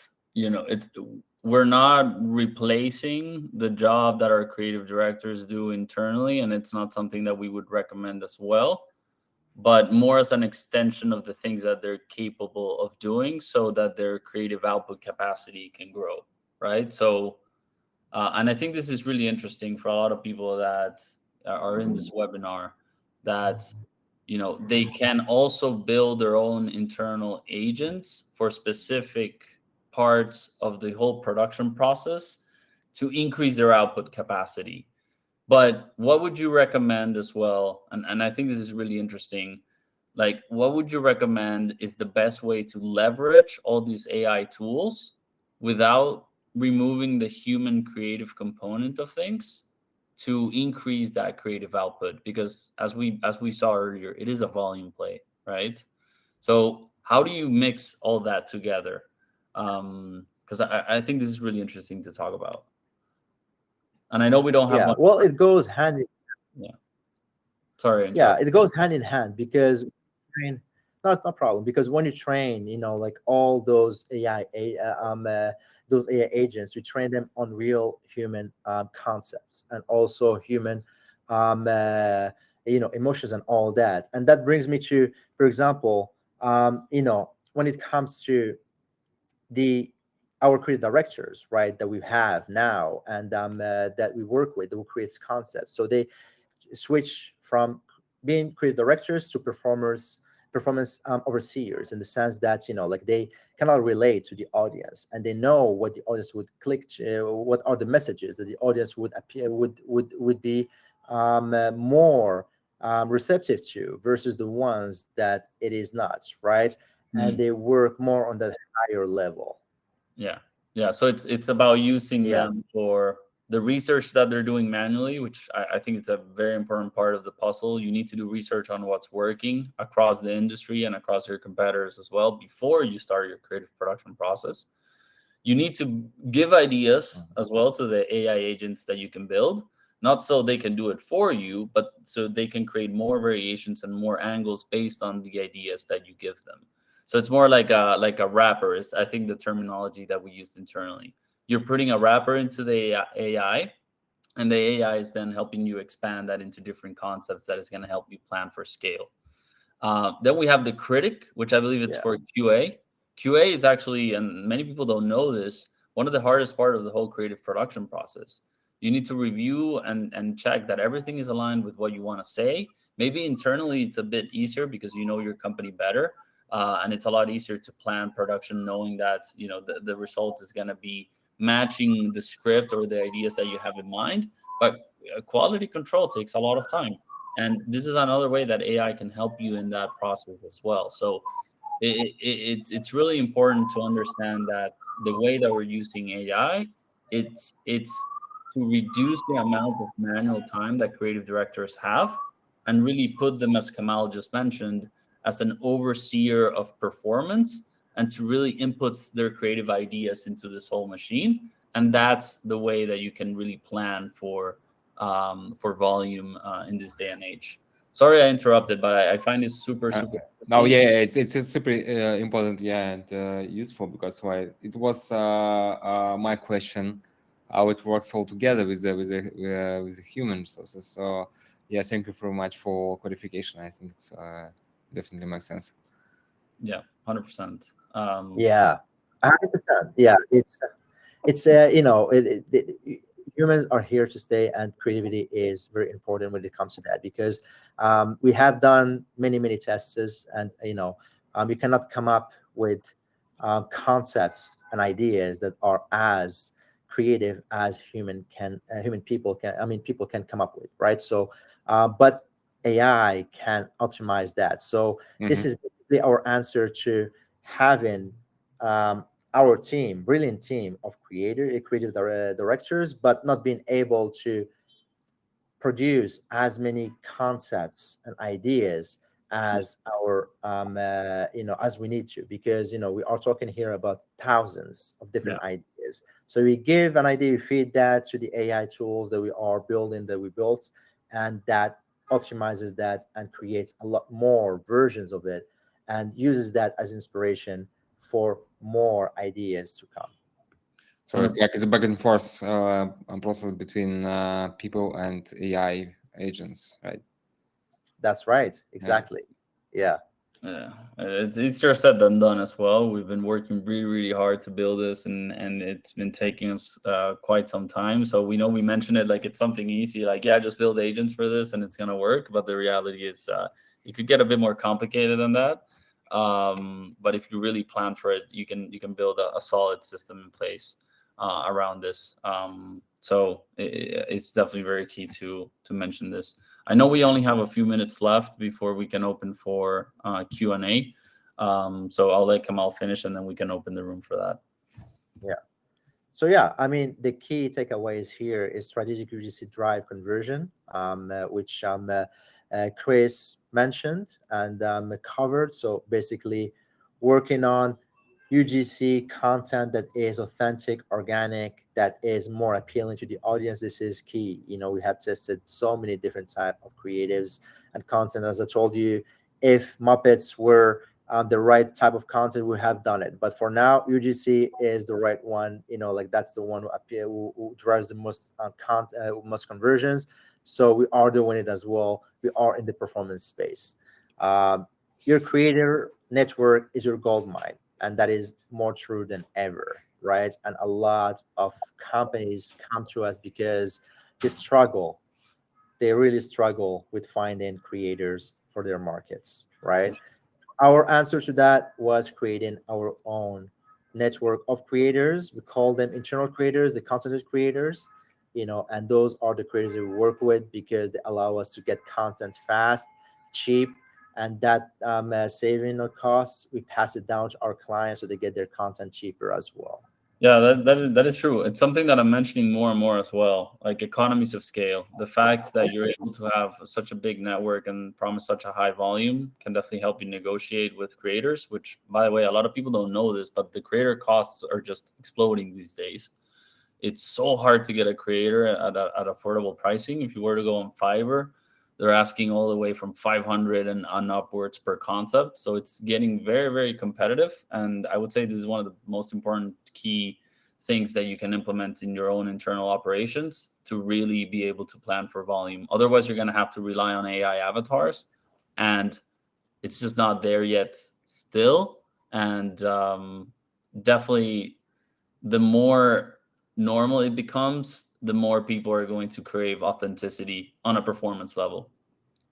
Speaker 3: we're not replacing the job that our creative directors do internally, and it's not something that we would recommend as well, but more as an extension of the things that they're capable of doing, so that their creative output capacity can grow, right? So, and I think this is really interesting for a lot of people that are in this webinar, that they can also build their own internal agents for specific parts of the whole production process to increase their output capacity. But what would you recommend as well? And I think this is really interesting. Like, what would you recommend is the best way to leverage all these AI tools without removing the human creative component of things, to increase that creative output? Because as we saw earlier, it is a volume play, right? So how do you mix all that together? Because I think this is really interesting to talk about. And I know we don't have much
Speaker 2: Well, it goes hand in
Speaker 3: Sorry.
Speaker 2: it goes hand in hand, because not no problem, because when you train, like all those those AI agents, we train them on real human concepts, and also human emotions and all that. And that brings me to, for example, when it comes to our creative directors, right, that we have now, and that we work with, who creates concepts. So they switch from being creative directors to performance overseers, in the sense that like they cannot relate to the audience, and they know what the audience would click to, what are the messages that the audience would be more receptive to, versus the ones that it is not, right? And they work more on that higher level.
Speaker 3: Yeah, so it's about using them for the research that they're doing manually, which I think it's a very important part of the puzzle. You need to do research on what's working across the industry and across your competitors as well before you start your creative production process. You need to give ideas as well to the AI agents that you can build, not so they can do it for you, but so they can create more variations and more angles based on the ideas that you give them. So it's more like a wrapper is, I think, the terminology that we used internally. You're putting a wrapper into the AI, and the AI is then helping you expand that into different concepts that is going to help you plan for scale. Then we have the critic, which I believe it's for QA. QA is actually, and many people don't know this, one of the hardest part of the whole creative production process. You need to review and check that everything is aligned with what you want to say. Maybe internally it's a bit easier because you know your company better. And it's a lot easier to plan production knowing that the result is going to be matching the script or the ideas that you have in mind. But quality control takes a lot of time, and this is another way that AI can help you in that process as well. So it's really important to understand that the way that we're using AI, it's to reduce the amount of manual time that creative directors have, and really put them, as Kamal just mentioned, as an overseer of performance, and to really input their creative ideas into this whole machine. And that's the way that you can really plan for volume in this day and age. Sorry I interrupted, but I find it super
Speaker 1: no, it's super important, and useful, because it was my question, how it works all together with the human resources. So thank you very much for clarification. I think it's definitely makes sense.
Speaker 3: 100%.
Speaker 2: 100%. It's humans are here to stay, and creativity is very important when it comes to that, because we have done many tests, and you cannot come up with concepts and ideas that are as creative as human people can come up with, right? So but AI can optimize that. So this is basically our answer to having our team, brilliant team of creative directors, but not being able to produce as many concepts and ideas as our as we need to, because we are talking here about thousands of different ideas. So we give an idea, we feed that to the AI tools that we are building, that we built, and that optimizes that and creates a lot more versions of it and uses that as inspiration for more ideas to come.
Speaker 1: So it's like it's a back and forth process between people and AI agents, right?
Speaker 2: That's right. Exactly. Yeah.
Speaker 3: Yeah, it's easier said than done as well. We've been working really, really hard to build this, and it's been taking us quite some time. So we know we mentioned it like it's something easy, like yeah, just build agents for this and it's gonna work. But the reality is, it could get a bit more complicated than that. But if you really plan for it, you can build a solid system in place around this. So it's definitely very key to mention this. I know we only have a few minutes left before we can open for Q&A. So I'll let Kamal finish and then we can open the room for that.
Speaker 2: Yeah. So yeah, I mean, the key takeaways here is strategic UGC drive conversion, which Chris mentioned and covered. So basically working on UGC content that is authentic, organic, that is more appealing to the audience. This is key. We have tested so many different types of creatives and content. As I told you, if Muppets were the right type of content, we have done it. But for now, UGC is the right one. Like that's the one who drives the most most conversions. So we are doing it as well. We are in the performance space. Your creator network is your gold mine. And that is more true than ever, right? And a lot of companies come to us because they really struggle with finding creators for their markets, right? Our answer to that was creating our own network of creators. We call them internal creators, the content creators, and those are the creators that we work with because they allow us to get content fast, cheap, and that saving of costs, we pass it down to our clients so they get their content cheaper as well.
Speaker 3: Yeah, that is true. It's something that I'm mentioning more and more as well, like economies of scale. The fact that you're able to have such a big network and promise such a high volume can definitely help you negotiate with creators, which, by the way, a lot of people don't know this, but the creator costs are just exploding these days. It's so hard to get a creator at affordable pricing. If you were to go on Fiverr, they're asking all the way from 500 and on upwards per concept. So it's getting very, very competitive. And I would say this is one of the most important key things that you can implement in your own internal operations to really be able to plan for volume. Otherwise, you're going to have to rely on AI avatars. And it's just not there yet still. And definitely the more normal it becomes, the more people are going to crave authenticity on a performance level.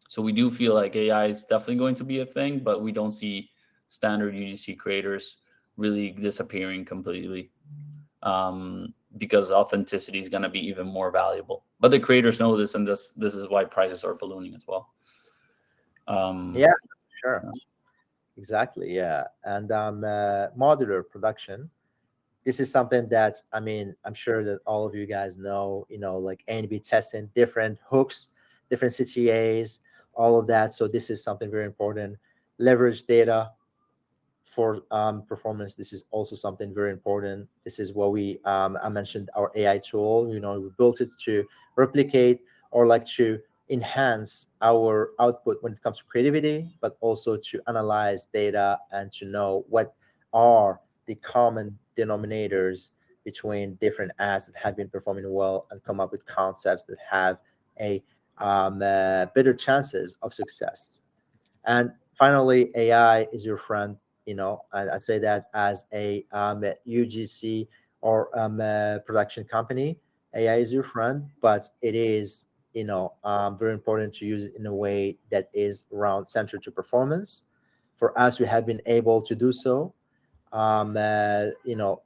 Speaker 3: So we do feel like AI is definitely going to be a thing, but we don't see standard UGC creators really disappearing completely because authenticity is going to be even more valuable. But the creators know this, and this is why prices are ballooning as well.
Speaker 2: Yeah, sure. Yeah. Exactly, yeah. And modular production. This is something that, I'm sure that all of you guys know, like A/B testing, different hooks, different CTAs, all of that. So this is something very important. Leverage data for performance. This is also something very important. This is what I mentioned our AI tool. We built it to replicate or like to enhance our output when it comes to creativity, but also to analyze data and to know what are the common denominators between different ads that have been performing well and come up with concepts that have a better chances of success. And finally, AI is your friend. I say that as a UGC or production company. AI is your friend, but it is very important to use it in a way that is around centered to performance. For us, we have been able to do so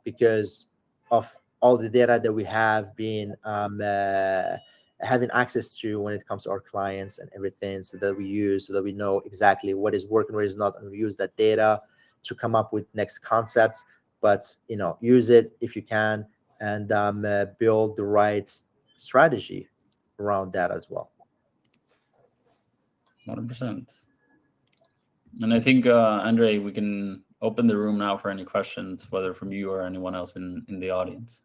Speaker 2: because of all the data that we have been having access to when it comes to our clients and everything, so that we use, so that we know exactly what is working, what is not, and we use that data to come up with next concepts. But use it if you can, and build the right strategy around that as well.
Speaker 3: 100%. And I think, Andre, we can open the room now for any questions, whether from you or anyone else in the audience.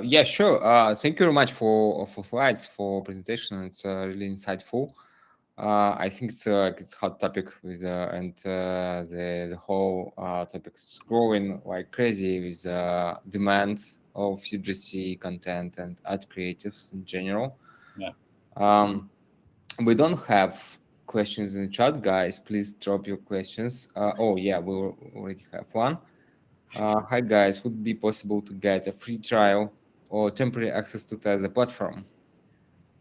Speaker 1: Yeah, sure. Thank you very much for slides, for presentation. It's really insightful. I think it's a hot topic with and the whole topic is growing like crazy with demand of UGC content and ad creatives in general.
Speaker 3: Yeah.
Speaker 1: We don't have questions in the chat, guys. Please drop your questions. Oh yeah, we already have one. Hi guys, would it be possible to get a free trial or temporary access to test the platform?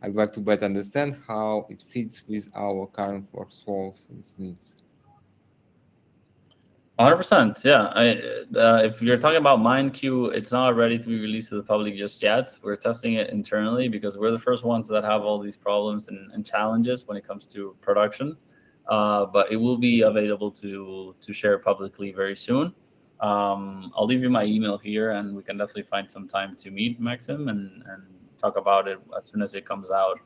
Speaker 1: I'd like to better understand how it fits with our current workflows and needs.
Speaker 3: 100%. Yeah. If you're talking about MindQ, it's not ready to be released to the public just yet. We're testing it internally because we're the first ones that have all these problems and challenges when it comes to production. But it will be available to share publicly very soon. I'll leave you my email here, and we can definitely find some time to meet, Maxim, and talk about it as soon as it comes out.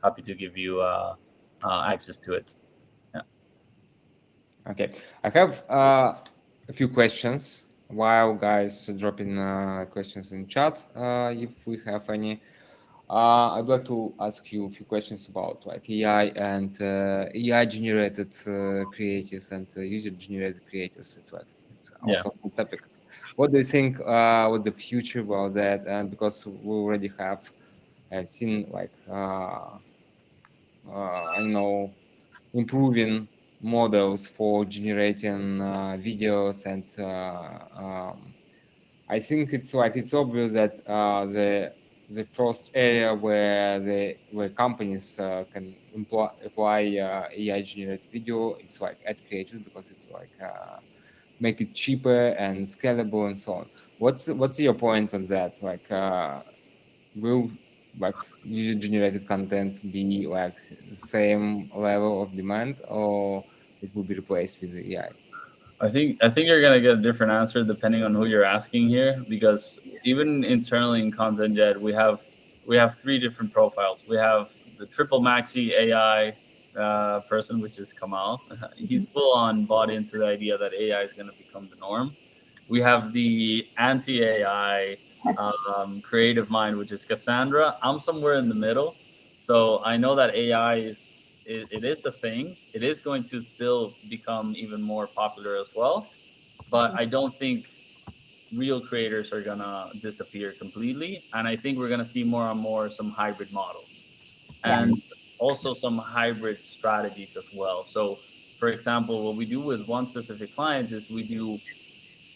Speaker 3: Happy to give you access to it. Yeah.
Speaker 1: Okay, I have a few questions. While guys dropping questions in chat, if we have any, I'd like to ask you a few questions about like AI and AI generated creatives and user generated creatives. It's also a cool topic. What do you think? What's the future about that? And because we already I've seen like improving models for generating videos, and I think it's obvious that the first area where companies can apply AI generated video, it's like ad creators, because it's like make it cheaper and scalable and so on. What's your point on that? Like will like user generated content be like the same level of demand, or it will be replaced with AI?
Speaker 3: I think you're gonna get a different answer depending on who you're asking here, because even internally in ContentJet, we have 3 different profiles. We have the triple maxi AI person, which is Kamal. He's full on bought into the idea that AI is gonna become the norm. We have the anti-AI creative mind, which is Cassandra. I'm somewhere in the middle, so I know that AI is a thing. It is going to still become even more popular as well, but I don't think real creators are gonna disappear completely, and I think we're gonna see more and more some hybrid models, and also some hybrid strategies as well. So, for example, what we do with one specific client is we do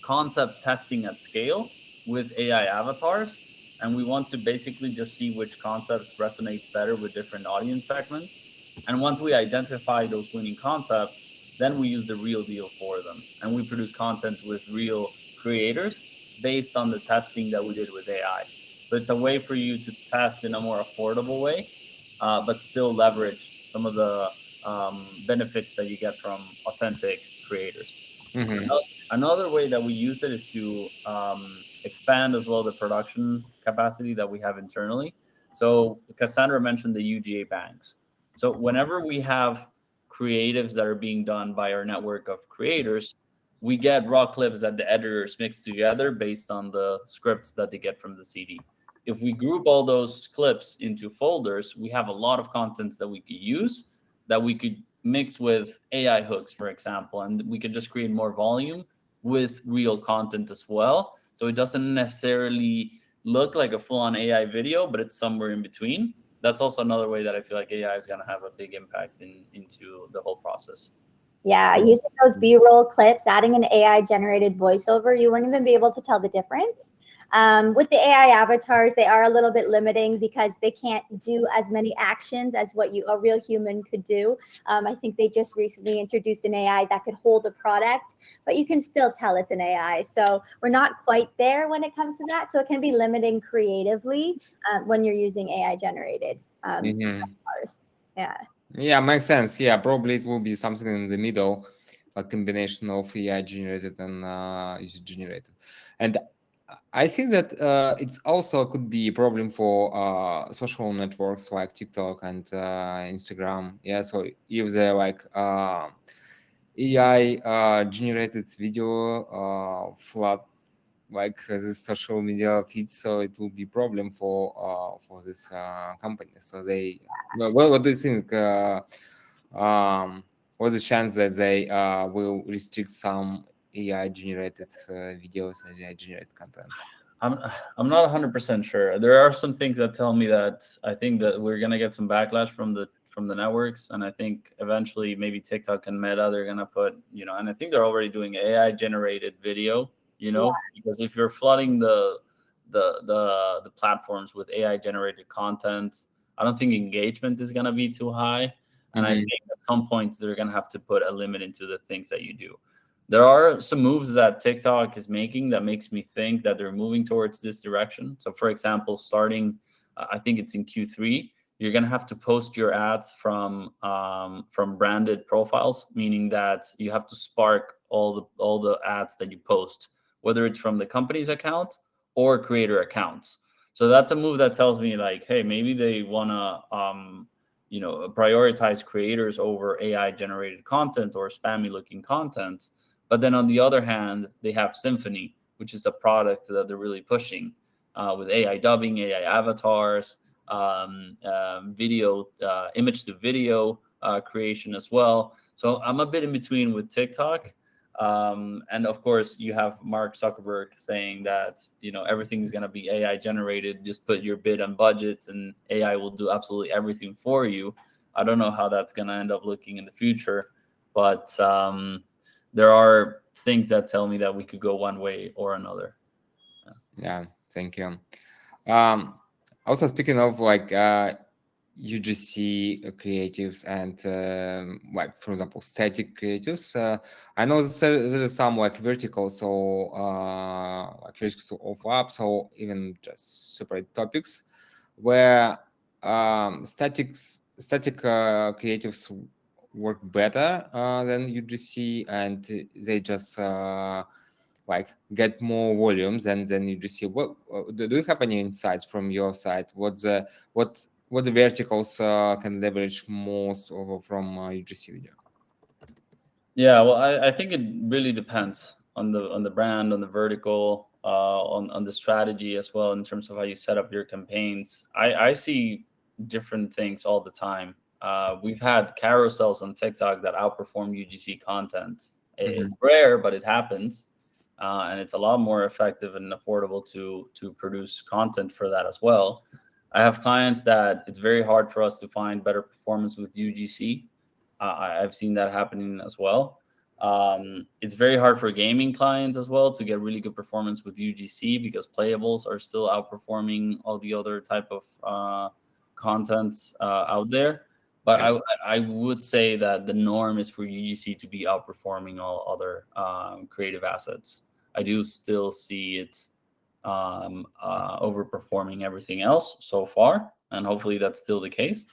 Speaker 3: concept testing at scale with AI avatars, and we want to basically just see which concepts resonates better with different audience segments. And once we identify those winning concepts, then we use the real deal for them, and we produce content with real creators based on the testing that we did with AI. So it's a way for you to test in a more affordable way, but still leverage some of the benefits that you get from authentic creators.
Speaker 1: Mm-hmm.
Speaker 3: Another way that we use it is to expand as well the production capacity that we have internally. So Cassandra mentioned the UGA banks. So whenever we have creatives that are being done by our network of creators, we get raw clips that the editors mix together based on the scripts that they get from the CD. If we group all those clips into folders, we have a lot of contents that we could use, that we could mix with AI hooks, for example, and we could just create more volume with real content as well. So it doesn't necessarily look like a full-on AI video, but it's somewhere in between. That's also another way that I feel like AI is going to have a big impact into the whole process.
Speaker 4: Yeah, using those B-roll clips, adding an AI-generated voiceover, you wouldn't even be able to tell the difference. With the AI avatars, they are a little bit limiting because they can't do as many actions as what a real human could do. I think they just recently introduced an AI that could hold a product, but you can still tell it's an AI. So we're not quite there when it comes to that. So it can be limiting creatively when you're using AI-generated avatars. Yeah.
Speaker 1: Yeah, makes sense. Yeah, probably it will be something in the middle, a combination of AI generated and user generated. And I think that it's also could be a problem for social networks like TikTok and Instagram. Yeah, so if they're like AI generated video flood like this social media feeds, so it will be problem for this company. So they, what do you think? What's the chance that they will restrict some AI generated videos and AI generated content?
Speaker 3: I'm not 100% sure. There are some things that tell me that I think that we're gonna get some backlash from the networks, and I think eventually maybe TikTok and Meta, they're gonna put, and I think they're already doing AI generated video, because if you're flooding the platforms with AI generated content, I don't think engagement is gonna be too high, and I think at some point they're gonna have to put a limit into the things that you do. There are some moves that TikTok is making that makes me think that they're moving towards this direction. So, for example, starting, I think it's in Q3, you're going to have to post your ads from branded profiles, meaning that you have to spark all the ads that you post, whether it's from the company's account or creator accounts. So that's a move that tells me like, hey, maybe they want to prioritize creators over AI generated content or spammy looking content. But then on the other hand, they have Symphony, which is a product that they're really pushing with AI dubbing, AI avatars, video, image to video creation as well. So I'm a bit in between with TikTok. And of course, you have Mark Zuckerberg saying that, everything is going to be AI generated. Just put your bid and budget and AI will do absolutely everything for you. I don't know how that's going to end up looking in the future, but there are things that tell me that we could go one way or another.
Speaker 1: Yeah, thank you. Also, speaking of like UGC creatives and like, for example, static creatives, I know there is some like verticals, so like verticals of apps, or even just separate topics where static creatives work better than UGC, and they just like get more volumes than UGC. What do you have any insights from your side? What the verticals can leverage most over from UGC video?
Speaker 3: Yeah, well, I think it really depends on the brand, on the vertical, on the strategy as well in terms of how you set up your campaigns. I see different things all the time. We've had carousels on TikTok that outperform UGC content. It's rare, but it happens, and it's a lot more effective and affordable to produce content for that as well. I have clients that it's very hard for us to find better performance with UGC. I've seen that happening as well. It's very hard for gaming clients as well to get really good performance with UGC because playables are still outperforming all the other type of contents out there. But yes, I would say that the norm is for UGC to be outperforming all other creative assets. I do still see it overperforming everything else so far, and hopefully that's still the case.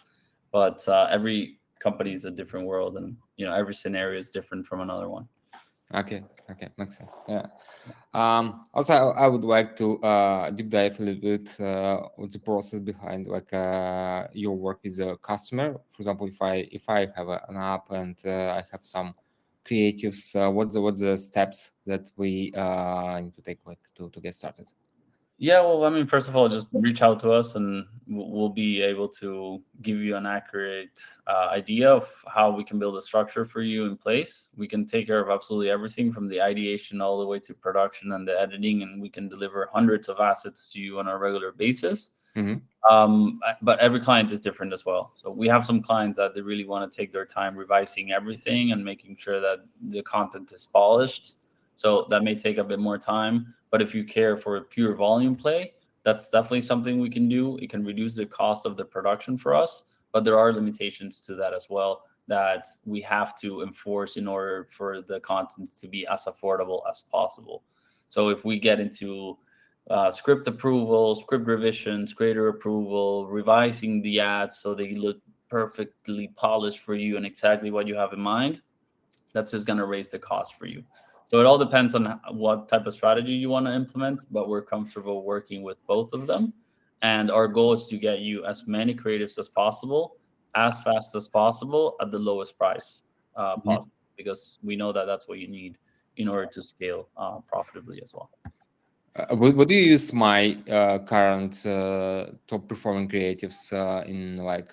Speaker 3: But every company is a different world, and every scenario is different from another one.
Speaker 1: Okay, makes sense. Yeah. Also, I would like to deep dive a little bit on the process behind like your work with a customer. For example, if I have an app and I have some creatives, what's the steps that we need to take like to get started?
Speaker 3: Yeah, well, I mean, first of all, just reach out to us and we'll be able to give you an accurate idea of how we can build a structure for you in place. We can take care of absolutely everything from the ideation all the way to production and the editing, and we can deliver hundreds of assets to you on a regular basis. But every client is different as well. So we have some clients that they really want to take their time revising everything and making sure that the content is polished. So that may take a bit more time. But if you care for a pure volume play, that's definitely something we can do. It can reduce the cost of the production for us, but there are limitations to that as well that we have to enforce in order for the content to be as affordable as possible. So if we get into script approval, script revisions, creator approval, revising the ads so they look perfectly polished for you and exactly what you have in mind, that's just going to raise the cost for you. So it all depends on what type of strategy you want to implement, but we're comfortable working with both of them. And our goal is to get you as many creatives as possible, as fast as possible, at the lowest price possible, because we know that that's what you need in order to scale profitably as well.
Speaker 1: Would you use my current top performing creatives in like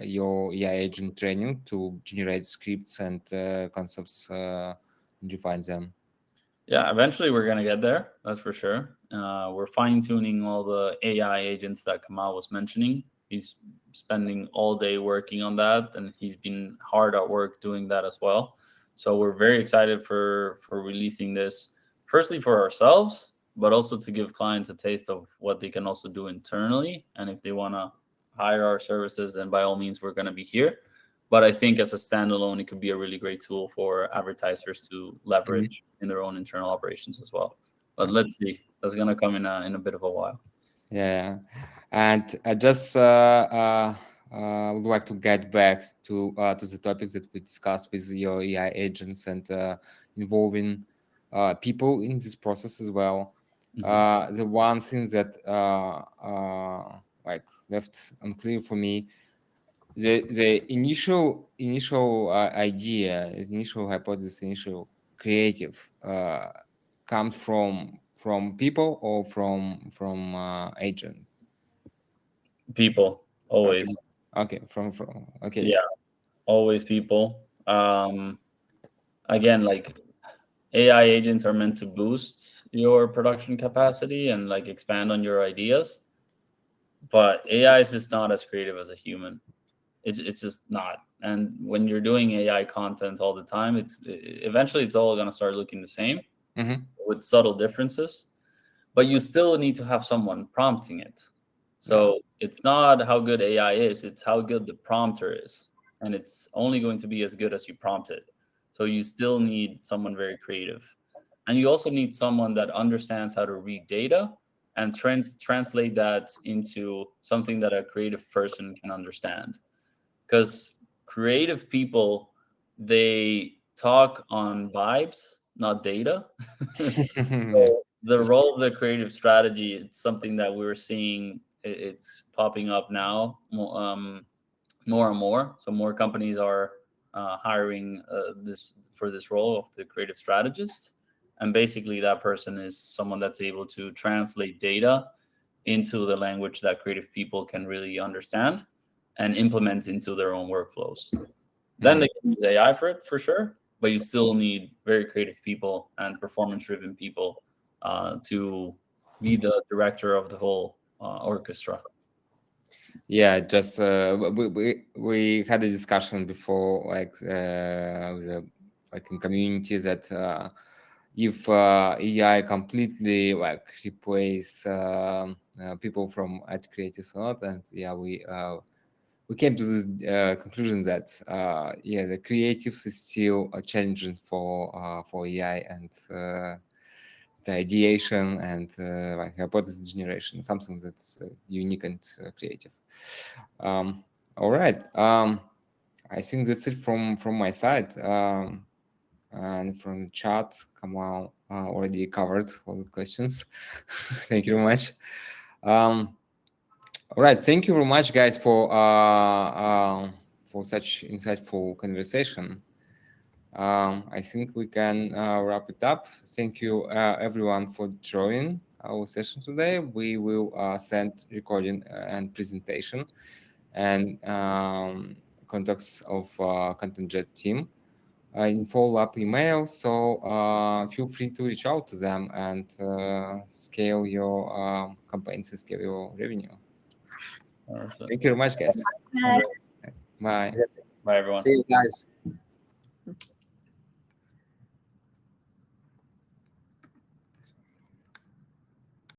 Speaker 1: your AI agent training to generate scripts and concepts and refine them?
Speaker 3: Yeah, eventually we're going to get there. That's for sure. We're fine tuning all the AI agents that Kamal was mentioning. He's spending all day working on that, and he's been hard at work doing that as well. So we're very excited for releasing this, firstly for ourselves, but also to give clients a taste of what they can also do internally. And if they want to hire our services, then by all means, we're going to be here. But I think as a standalone, it could be a really great tool for advertisers to leverage in their own internal operations as well. But let's see. That's going to come in a bit of a while.
Speaker 1: Yeah. And I just would like to get back to the topics that we discussed with your AI agents and involving people in this process as well. The one thing that like left unclear for me, the initial idea, the initial hypothesis, initial creative comes from people or from agents?
Speaker 3: People, always.
Speaker 1: Okay, from okay.
Speaker 3: Yeah, always people. Again, like AI agents are meant to boost your production capacity and like expand on your ideas. But AI is just not as creative as a human. It's just not. And when you're doing AI content all the time, eventually it's all going to start looking the same with subtle differences. But you still need to have someone prompting it. So it's not how good AI is, it's how good the prompter is. And it's only going to be as good as you prompt it. So you still need someone very creative. And you also need someone that understands how to read data and translate that into something that a creative person can understand. Because creative people, they talk on vibes, not data. So the role of the creative strategy, it's something that we're seeing, it's popping up now more and more. So more companies are hiring this role of the creative strategist. And basically that person is someone that's able to translate data into the language that creative people can really understand and implement into their own workflows. Then they can use AI for it, for sure, but you still need very creative people and performance-driven people to be the director of the whole orchestra.
Speaker 1: Yeah, just we had a discussion before, like with like in community that if AI completely like replace people from ad creatives or not, and yeah, we came to this conclusion that the creatives is still challenging for AI and the ideation and like hypothesis generation, something that's unique and creative. All right. I think that's it from my side. And from the chat, Kamal already covered all the questions. Thank you very much. All right, thank you very much, guys, for such insightful conversation. I think we can wrap it up. Thank you, everyone, for joining our session today. We will send recording and presentation and contacts of ContentJet team in follow-up email. So feel free to reach out to them and scale your campaigns and scale your revenue. Thank you very much, guys.
Speaker 4: Yes.
Speaker 1: Bye.
Speaker 3: Bye, everyone.
Speaker 2: See you guys.